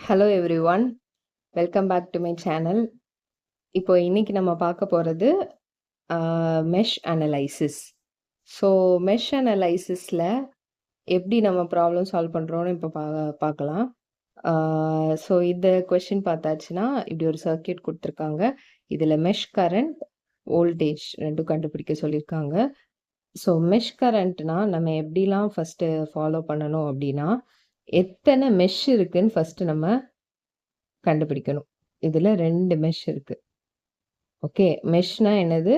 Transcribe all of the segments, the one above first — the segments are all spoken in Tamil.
Hello everyone, welcome back to my channel. இப்போ இன்னைக்கு நம்ம பார்க்க போகிறது மெஷ் அனலைசிஸ். ஸோ மெஷ் அனலைசிஸில் எப்படி நம்ம ப்ராப்ளம் சால்வ் பண்ணுறோன்னு இப்போ பார்க்கலாம். ஸோ இந்த கொஷின் பார்த்தாச்சுன்னா இப்படி ஒரு சர்க்கியூட் கொடுத்துருக்காங்க. இதில் மெஷ் கரண்ட், வோல்டேஜ் ரெண்டும் கண்டுபிடிக்க சொல்லியிருக்காங்க. ஸோ மெஷ் கரண்ட்னா நம்ம எப்படிலாம் ஃபஸ்ட்டு ஃபாலோ பண்ணணும் அப்படின்னா, எத்தனை மெஷ் இருக்குன்னு ஃபஸ்ட்டு நம்ம கண்டுபிடிக்கணும். இதில் 2 மெஷ் இருக்கு. ஓகே, மெஷ்னா என்னது?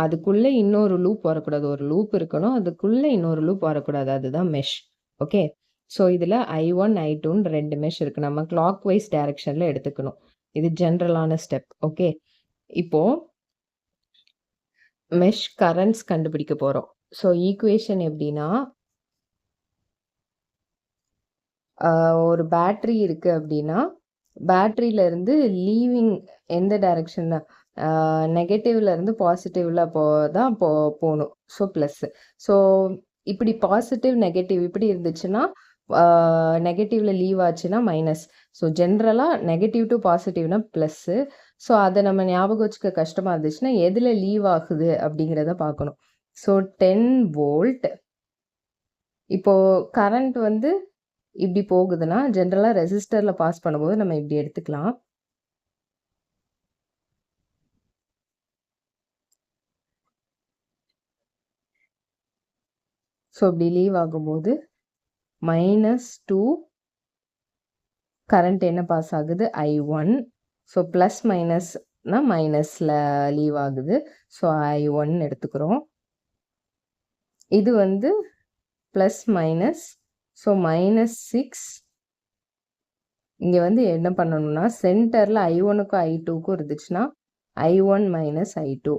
அதுக்குள்ளே இன்னொரு லூப் வரக்கூடாது. ஒரு லூப் இருக்கணும், அதுக்குள்ளே இன்னொரு லூப் வரக்கூடாது. அதுதான் மெஷ். ஓகே, ஸோ இதில் I1 I2ன்னு 2 மெஷ் இருக்கு. நம்ம கிளாக் வைஸ் டைரக்ஷனில் எடுத்துக்கணும். இது ஜென்ரலான ஸ்டெப். ஓகே, இப்போ மெஷ் கரண்ட்ஸ் கண்டுபிடிக்க போகிறோம். ஸோ ஈக்குவேஷன் எப்படின்னா, ஒரு பேட்ரி இருக்கு அப்படின்னா, பேட்டரியிலேருந்து லீவிங் எந்த டைரக்ஷனில், நெகட்டிவ்லேருந்து பாசிட்டிவில் தான் போகணும். So plus. ஸோ இப்படி பாசிட்டிவ் நெகட்டிவ் இப்படி இருந்துச்சுன்னா, நெகட்டிவில் லீவ் ஆச்சுன்னா மைனஸ். ஸோ ஜென்ரலாக நெகட்டிவ் டு பாசிட்டிவ்னா ப்ளஸ்ஸு. ஸோ அதை நம்ம ஞாபகம் வச்சுக்க கஷ்டமாக இருந்துச்சுன்னா எதில் லீவ் ஆகுது அப்படிங்கிறத பார்க்கணும். So 10 volt. இப்போது கரண்ட் வந்து இப்படி போகுதுன்னா ஜென்ரலாக ரெசிஸ்டரில் பாஸ் பண்ணும்போது நம்ம இப்படி எடுத்துக்கலாம். ஸோ இப்படி லீவ் ஆகும்போது -2 கரண்ட் என்ன பாஸ் ஆகுது? I1. ஸோ ப்ளஸ் மைனஸ்னா மைனஸில் லீவ் ஆகுது. ஸோ I1 எடுத்துக்கிறோம். இது வந்து ப்ளஸ் மைனஸ். ஸோ -6. இங்கே வந்து என்ன பண்ணணும்னா சென்டரில் I1க்கும் I2க்கும் இருந்துச்சுன்னா I1 - I2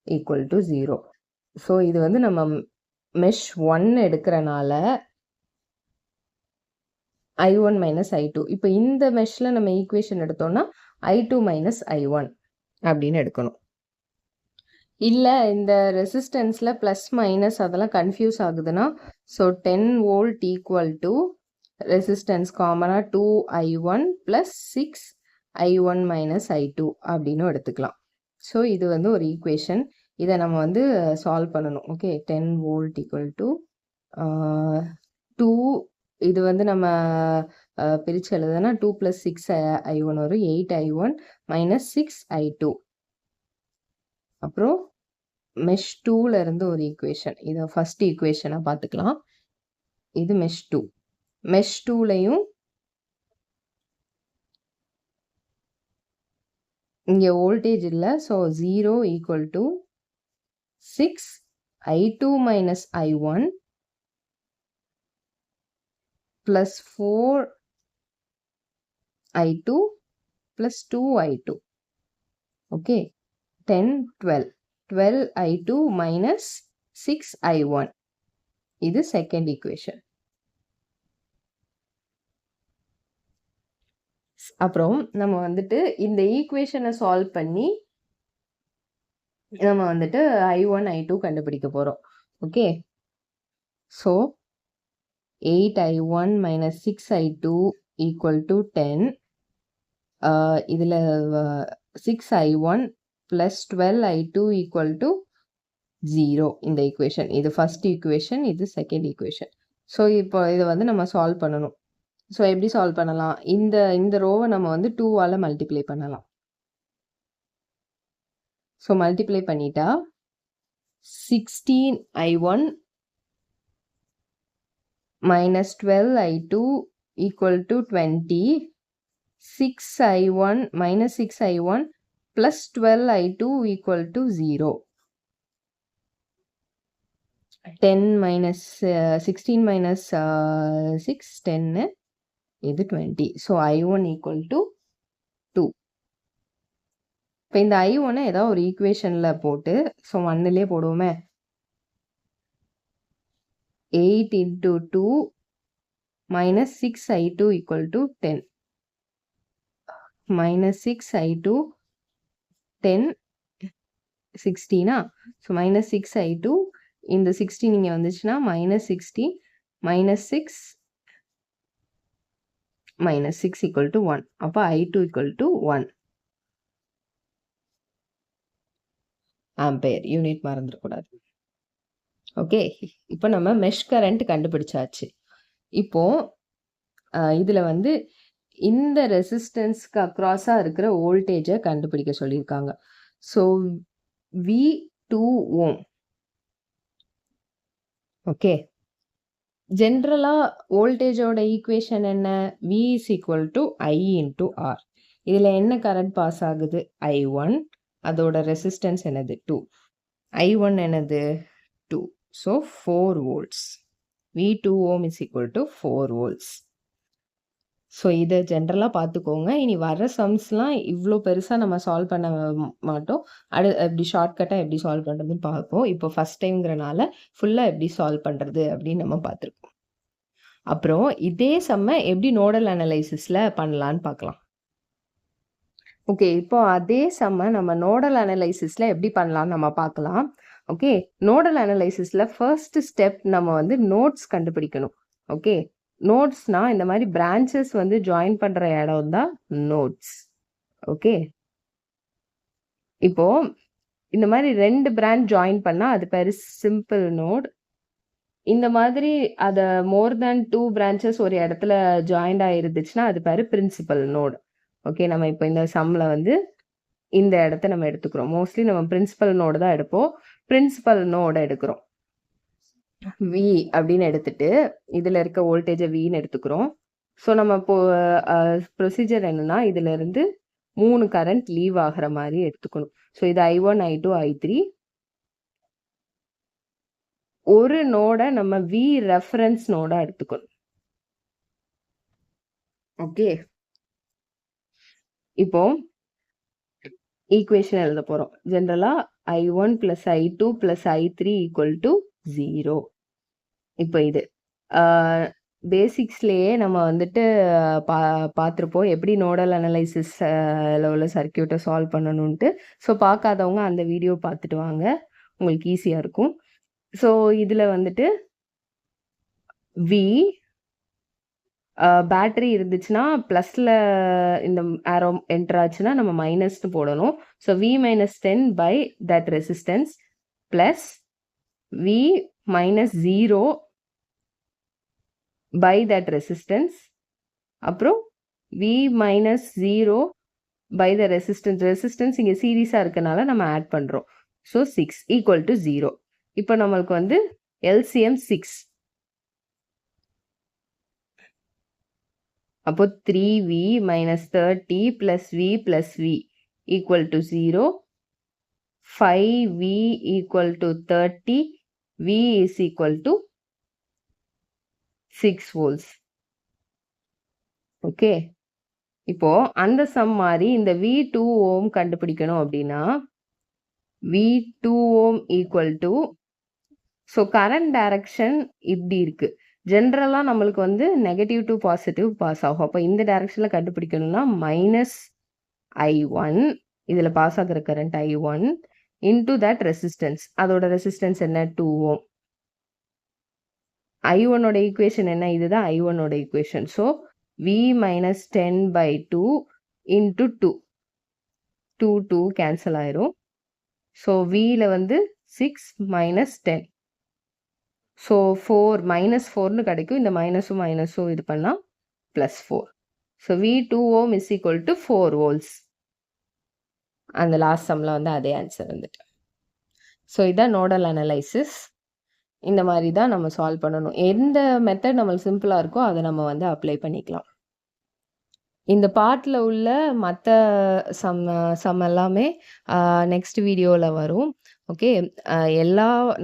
= 0. ஸோ இது வந்து நம்ம மெஷ் 1 எடுக்கிறனால I1 - I2. இப்போ இந்த மெஷ்ல நம்ம ஈக்குவேஷன் எடுத்தோம்னா I2 - I1 அப்படின்னு எடுக்கணும். இல்லை இந்த ரெசிஸ்டன்ஸில் ப்ளஸ் மைனஸ் அதெல்லாம் கன்ஃபியூஸ் ஆகுதுன்னா, so 10 volt equal to resistance காமனாக 2I1 + 6I1 - I2 அப்படின்னு எடுத்துக்கலாம். ஸோ இது வந்து ஒரு ஈக்குவேஷன். இதை நம்ம வந்து சால்வ் பண்ணணும். Okay, 10 volt equal to 2. இது வந்து நம்ம பிரித்து எழுதுனா 2 + 6I1 வரும். 8I1 - 6I2. அப்புறம் மெஷ் 2ல இருந்து ஒரு ஈக்குவேஷன். இதை ஃபர்ஸ்ட் ஈக்குவேஷனாக பார்த்துக்கலாம். இது மெஷ் 2. மெஷ் 2லையும் இங்கே வோல்டேஜ் இல்லை. So 0 = 6I2 - I1 + 4I2 + 2I2. Okay, 10 12 12I2 - 6I1. இது செகண்ட் ஈக்குவேஷன். அப்புறம் நம்ம வந்துட்டு இந்த ஈக்குவேஷனை சால்வ் பண்ணி நம்ம வந்துட்டு I1 I2 கண்டுபிடிக்க போகிறோம். Okay, so 8I1 - 6I2 = 10. இதில் 6I1 + 12I2 = 0. இந்த ஈக்குவேஷன் இது ஃபர்ஸ்ட் ஈக்குவேஷன், இது செகண்ட் ஈக்குவேஷன். ஸோ இப்போ இதை வந்து நம்ம சால்வ் பண்ணணும். ஸோ எப்படி சால்வ் பண்ணலாம்? இந்த ரோவை நம்ம வந்து 2ஆல் மல்டிப்ளை பண்ணலாம். ஸோ மல்டிப்ளை பண்ணிட்டா 16I1 - 12I2 = 20. 6I1 - 6I1 + 12I2 = 0. 10 - 16 - 6 10. இது 20. So I1 = 2. இப்போ இந்த I1 ஏதாவது ஒரு ஈக்குவேஷனில் போட்டு, so 1லே போடுவோமே. 8 × 2 - 6I2 = 10. -6I2 10 16. So -6I2 இந்த 16 இங்கே வந்துச்சுன்னா -16 - 6 minus 6 equal to 1. அப்போ I2 equal to 1 ampere. Unit மறந்துடக்கூடாது. ஓகே, இப்போ நம்ம மெஷ் கரண்ட் கண்டுபிடிச்சாச்சு. இப்போ இதில் வந்து இந்த ரெசிஸ்டன்ஸ்க்கு அக்ராஸாக இருக்கிற வோல்டேஜை கண்டுபிடிக்க சொல்லியிருக்காங்க. ஸோ V2 ஓம். ஓகே, ஜென்ரலாக வோல்டேஜோட ஈக்குவேஷன் என்ன? V is equal to I into R. இதில் என்ன கரண்ட் பாஸ் ஆகுது? I1. அதோட ரெசிஸ்டன்ஸ் என்னது? 2. I1 என்னது? 2. So 4 volts. V2 ohm is equal to 4 volts. So இதை ஜென்ரலாக பார்த்துக்கோங்க. இனி வர சம்ஸ்லாம் இவ்வளோ பெருசாக நம்ம சால்வ் பண்ண மாட்டோம். எப்படி ஷார்ட்கட்டாக எப்படி சால்வ் பண்ணுறதுன்னு பார்ப்போம். இப்போ ஃபஸ்ட் டைம்ங்கிறனால ஃபுல்லாக எப்படி சால்வ் பண்ணுறது அப்படின்னு நம்ம பார்த்துருக்கோம். அப்புறம் இதே சம்மை எப்படி நோடல் அனலைசிஸில் பண்ணலான்னு பார்க்கலாம். ஓகே, இப்போ அதே சம்மை நம்ம நோடல் அனலைசிஸில் எப்படி பண்ணலான்னு நம்ம பார்க்கலாம். ஓகே, நோடல் அனலைசிஸில் ஃபர்ஸ்ட் ஸ்டெப் நம்ம வந்து நோட்ஸ் கண்டுபிடிக்கணும். ஓகே, நோட்ஸ்னா இந்த மாதிரி பிரான்ச்சஸ் வந்து ஜாயின் பண்ணுற இடம் தான் நோட்ஸ். ஓகே, இப்போ இந்த மாதிரி 2 பிரான்ச் ஜாயின் பண்ணால் அது பேர் சிம்பிள் நோட். இந்த மாதிரி அதை மோர் தேன் 2 பிரான்ச்சஸ் ஒரு இடத்துல ஜாயிண்ட் ஆகிருந்துச்சுன்னா அது பேர் பிரின்சிபல் நோட். ஓகே, நம்ம இப்போ இந்த சம்மில் வந்து இந்த இடத்த நம்ம எடுத்துக்கிறோம். மோஸ்ட்லி நம்ம பிரின்சிபல் நோடு தான் எடுப்போம். பிரின்சிபல் நோடை எடுக்கிறோம். V அப்படின்னு எடுத்துட்டு இதில் இருக்க வோல்டேஜை Vன்னு எடுத்துக்கிறோம். ஸோ நம்ம இப்போ ப்ரொசீஜர் என்னன்னா இதில் இருந்து 3 கரண்ட் லீவ் ஆகிற மாதிரி எடுத்துக்கணும். ஸோ இது I1, I2, I3. ஒரு நோடை நம்ம V ரெஃபரன்ஸ் நோடா எடுத்துக்கணும். ஓகே, இப்போ ஈக்குவேஷன் எழுத போகிறோம். ஜென்ரலாக I1 + I2 + I3 = 0. இப்போ இது பேசிக்ஸ்லேயே நம்ம வந்துட்டு பார்த்துருப்போம் எப்படி நோடல் அனலைசிஸ் உள்ள சர்க்கியூட்டை சால்வ் பண்ணணுன்ட்டு. ஸோ பார்க்காதவங்க அந்த வீடியோ பார்த்துட்டு வாங்க, உங்களுக்கு ஈஸியாக இருக்கும். ஸோ இதில் வந்துட்டு V பேட்டரி இருந்துச்சுன்னா ப்ளஸில் இந்த ஆரோ என்டர் ஆச்சுன்னா நம்ம மைனஸ்னு போடணும். So V - 10 by that resistance plus V - 0 by that resistance. அப்புறம் V - 0 by the resistance. Resistance இங்கே சீரீஸாக இருக்கனால நம்ம ஆட் பண்ணுறோம். ஸோ 6 = 0. இப்போ நம்மளுக்கு வந்து LCM 6. அப்போ 3V - 30 + V + V = 0. 5V = 30. V is equal to 6 volts. Okay, இப்போ அந்த சம் மாதிரி இந்த V2 ஓம் கண்டுபிடிக்கணும் அப்படின்னா V2 ஓம் = ஸோ கரண்ட் டைரக்ஷன் இப்படி இருக்கு. ஜென்ரலாக நம்மளுக்கு வந்து நெகட்டிவ் டு பாசிட்டிவ் பாஸ் ஆகும். அப்போ இந்த டைரக்ஷனில் கண்டுபிடிக்கணும்னா -I1 இதில் பாஸ் ஆகிற current I1 into that resistance. அதோட ரெசிஸ்டன்ஸ் என்ன? 2 ஓம். I1ஓட ஈக்குவேஷன் என்ன? இதுதான் I1ஓட equation. So V - 10/2 into 2 2 cancel ஆயிரும். ஸோ Vயில் வந்து 6 - 10. ஸோ 4 -4ன்னு கிடைக்கும். இந்த மைனஸும் மைனஸும் இது பண்ணால் +4. So V2 ohm is equal to 4 volts. அந்த லாஸ்ட் சம்மில் வந்து அதே ஆன்சர் வந்துட்டு. ஸோ இதான் நோடல் அனலைசிஸ். இந்த மாதிரி தான் நம்ம சால்வ் பண்ணணும். எந்த மெத்தட் நம்மளுக்கு சிம்பிளாக இருக்கோ அதை நம்ம வந்து அப்ளை பண்ணிக்கலாம். இந்த பார்ட்டில் உள்ள மற்ற சம் எல்லாமே நெக்ஸ்ட் வீடியோவில் வரும். ஓகே,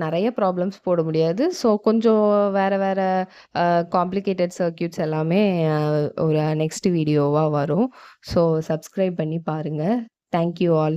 நிறைய ப்ராப்ளம்ஸ் போட முடியாது. ஸோ கொஞ்சம் வேறு காம்ப்ளிகேட்டட் சர்க்யூட்ஸ் எல்லாமே ஒரு நெக்ஸ்ட் வீடியோவாக வரும். ஸோ சப்ஸ்கிரைப் பண்ணி பாருங்கள். Thank you all.